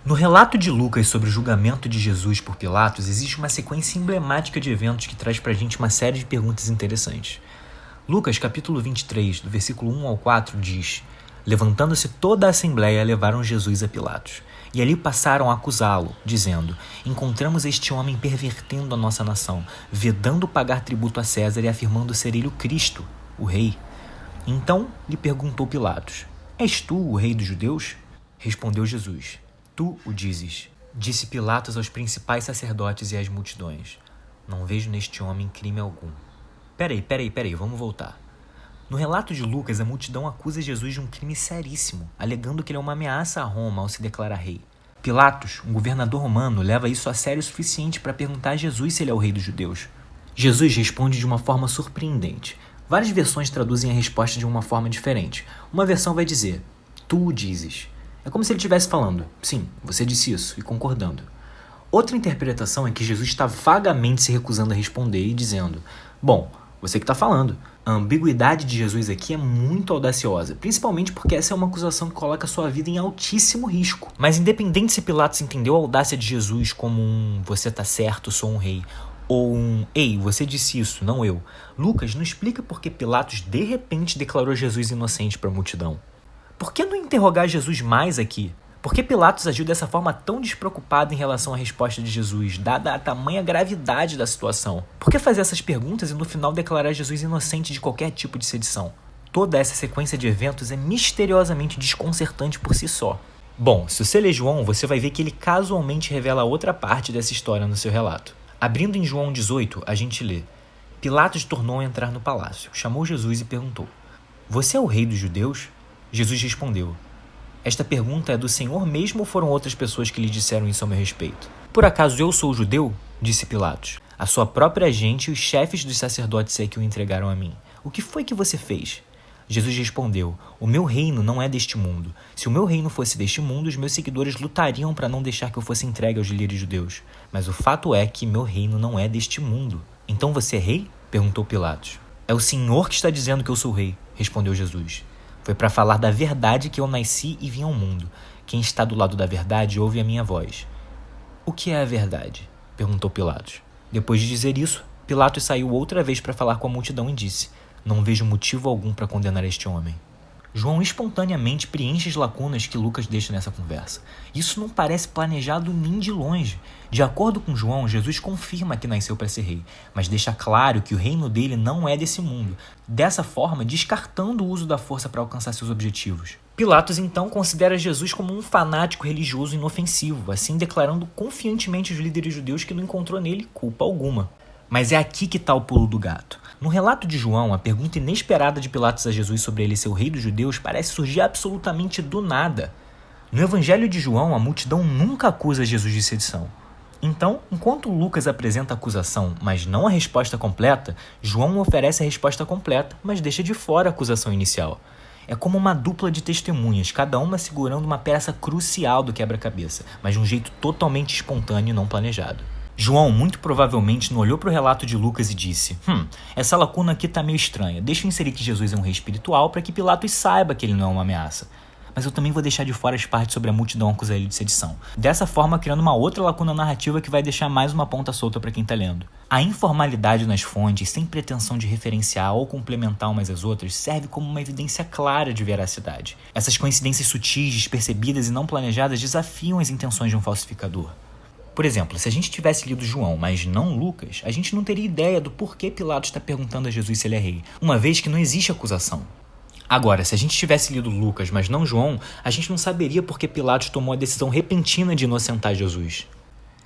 No relato de Lucas sobre o julgamento de Jesus por Pilatos, existe uma sequência emblemática de eventos que traz pra gente uma série de perguntas interessantes. Lucas, capítulo 23, do versículo 1 ao 4, diz: Levantando-se toda a assembleia, levaram Jesus a Pilatos. E ali passaram a acusá-lo, dizendo: Encontramos este homem pervertendo a nossa nação, vedando pagar tributo a César e afirmando ser ele o Cristo, o rei. Então lhe perguntou Pilatos: És tu o rei dos judeus? Respondeu Jesus: Tu o dizes. Disse Pilatos aos principais sacerdotes e às multidões: Não vejo neste homem crime algum. Peraí, vamos voltar. No relato de Lucas, a multidão acusa Jesus de um crime seríssimo, alegando que ele é uma ameaça a Roma ao se declarar rei. Pilatos, um governador romano, leva isso a sério o suficiente para perguntar a Jesus se ele é o rei dos judeus. Jesus responde de uma forma surpreendente. Várias versões traduzem a resposta de uma forma diferente. Uma versão vai dizer: Tu o dizes. É como se ele estivesse falando: Sim, você disse isso, e concordando. Outra interpretação é que Jesus está vagamente se recusando a responder e dizendo: Bom, você que está falando. A ambiguidade de Jesus aqui é muito audaciosa, principalmente porque essa é uma acusação que coloca sua vida em altíssimo risco. Mas independente se Pilatos entendeu a audácia de Jesus como um você tá certo, sou um rei, ou um ei, você disse isso, não eu, Lucas não explica por que Pilatos de repente declarou Jesus inocente para a multidão. Por que não interrogar Jesus mais aqui? Por que Pilatos agiu dessa forma tão despreocupado em relação à resposta de Jesus, dada a tamanha gravidade da situação? Por que fazer essas perguntas e no final declarar Jesus inocente de qualquer tipo de sedição? Toda essa sequência de eventos é misteriosamente desconcertante por si só. Bom, se você ler João, você vai ver que ele casualmente revela outra parte dessa história no seu relato. Abrindo em João 18, a gente lê: Pilatos tornou a entrar no palácio, chamou Jesus e perguntou: Você é o rei dos judeus? Jesus respondeu: Esta pergunta é do Senhor mesmo ou foram outras pessoas que lhe disseram isso a meu respeito? Por acaso eu sou judeu? Disse Pilatos. A sua própria gente e os chefes dos sacerdotes é que o entregaram a mim. O que foi que você fez? Jesus respondeu: O meu reino não é deste mundo. Se o meu reino fosse deste mundo, os meus seguidores lutariam para não deixar que eu fosse entregue aos líderes judeus. Mas o fato é que meu reino não é deste mundo. Então você é rei? Perguntou Pilatos. É o Senhor que está dizendo que eu sou rei, respondeu Jesus. Foi para falar da verdade que eu nasci e vim ao mundo. Quem está do lado da verdade ouve a minha voz. O que é a verdade? Perguntou Pilatos. Depois de dizer isso, Pilatos saiu outra vez para falar com a multidão e disse: Não vejo motivo algum para condenar este homem. João espontaneamente preenche as lacunas que Lucas deixa nessa conversa. Isso não parece planejado nem de longe. De acordo com João, Jesus confirma que nasceu para ser rei, mas deixa claro que o reino dele não é desse mundo, dessa forma descartando o uso da força para alcançar seus objetivos. Pilatos então considera Jesus como um fanático religioso inofensivo, assim declarando confiantemente aos líderes judeus que não encontrou nele culpa alguma. Mas é aqui que está o pulo do gato. No relato de João, a pergunta inesperada de Pilatos a Jesus sobre ele ser o rei dos judeus parece surgir absolutamente do nada. No Evangelho de João, a multidão nunca acusa Jesus de sedição. Então, enquanto Lucas apresenta a acusação, mas não a resposta completa, João oferece a resposta completa, mas deixa de fora a acusação inicial. É como uma dupla de testemunhas, cada uma segurando uma peça crucial do quebra-cabeça, mas de um jeito totalmente espontâneo e não planejado. João muito provavelmente não olhou para o relato de Lucas e disse: essa lacuna aqui tá meio estranha, deixa eu inserir que Jesus é um rei espiritual para que Pilatos saiba que ele não é uma ameaça. Mas eu também vou deixar de fora as partes sobre a multidão acusar ele de sedição. Dessa forma, criando uma outra lacuna narrativa que vai deixar mais uma ponta solta para quem tá lendo. A informalidade nas fontes, sem pretensão de referenciar ou complementar umas às outras, serve como uma evidência clara de veracidade. Essas coincidências sutis, despercebidas e não planejadas desafiam as intenções de um falsificador. Por exemplo, se a gente tivesse lido João, mas não Lucas, a gente não teria ideia do porquê Pilatos está perguntando a Jesus se ele é rei, uma vez que não existe acusação. Agora, se a gente tivesse lido Lucas, mas não João, a gente não saberia por que Pilatos tomou a decisão repentina de inocentar Jesus.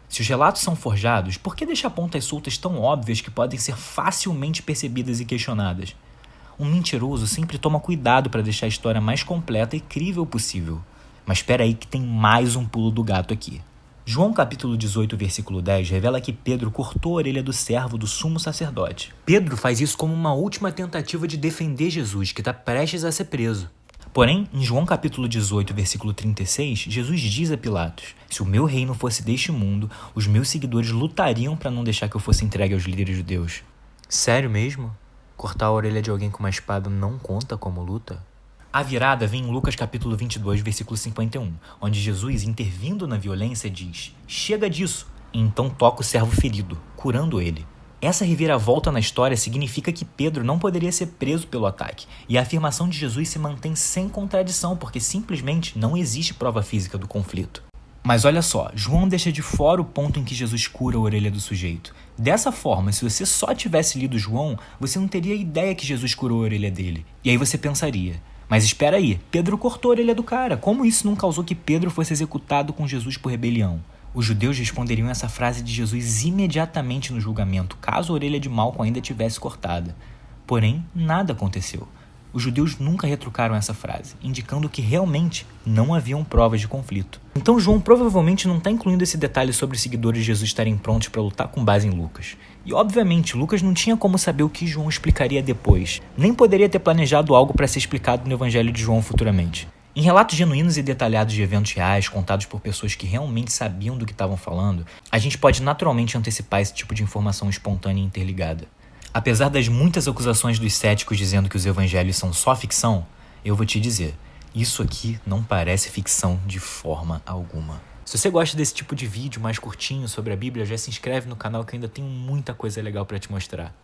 Se os relatos são forjados, por que deixar pontas soltas tão óbvias que podem ser facilmente percebidas e questionadas? Um mentiroso sempre toma cuidado para deixar a história mais completa e crível possível. Mas espera aí que tem mais um pulo do gato aqui. João capítulo 18, versículo 10 revela que Pedro cortou a orelha do servo do sumo sacerdote. Pedro faz isso como uma última tentativa de defender Jesus, que está prestes a ser preso. Porém, em João capítulo 18, versículo 36, Jesus diz a Pilatos: Se o meu reino fosse deste mundo, os meus seguidores lutariam para não deixar que eu fosse entregue aos líderes judeus. Sério mesmo? Cortar a orelha de alguém com uma espada não conta como luta? A virada vem em Lucas capítulo 22, versículo 51, onde Jesus, intervindo na violência, diz: "Chega disso!" E então toca o servo ferido, curando ele. Essa reviravolta na história significa que Pedro não poderia ser preso pelo ataque, e a afirmação de Jesus se mantém sem contradição, porque simplesmente não existe prova física do conflito. Mas olha só, João deixa de fora o ponto em que Jesus cura a orelha do sujeito. Dessa forma, se você só tivesse lido João, você não teria ideia que Jesus curou a orelha dele. E aí você pensaria: mas espera aí, Pedro cortou a orelha do cara, como isso não causou que Pedro fosse executado com Jesus por rebelião? Os judeus responderiam essa frase de Jesus imediatamente no julgamento, caso a orelha de Malco ainda tivesse cortada. Porém, nada aconteceu. Os judeus nunca retrucaram essa frase, indicando que realmente não haviam provas de conflito. Então João provavelmente não está incluindo esse detalhe sobre os seguidores de Jesus estarem prontos para lutar com base em Lucas. E obviamente Lucas não tinha como saber o que João explicaria depois, nem poderia ter planejado algo para ser explicado no Evangelho de João futuramente. Em relatos genuínos e detalhados de eventos reais, contados por pessoas que realmente sabiam do que estavam falando, a gente pode naturalmente antecipar esse tipo de informação espontânea e interligada. Apesar das muitas acusações dos céticos dizendo que os evangelhos são só ficção, eu vou te dizer, isso aqui não parece ficção de forma alguma. Se você gosta desse tipo de vídeo mais curtinho sobre a Bíblia, já se inscreve no canal que eu ainda tenho muita coisa legal para te mostrar.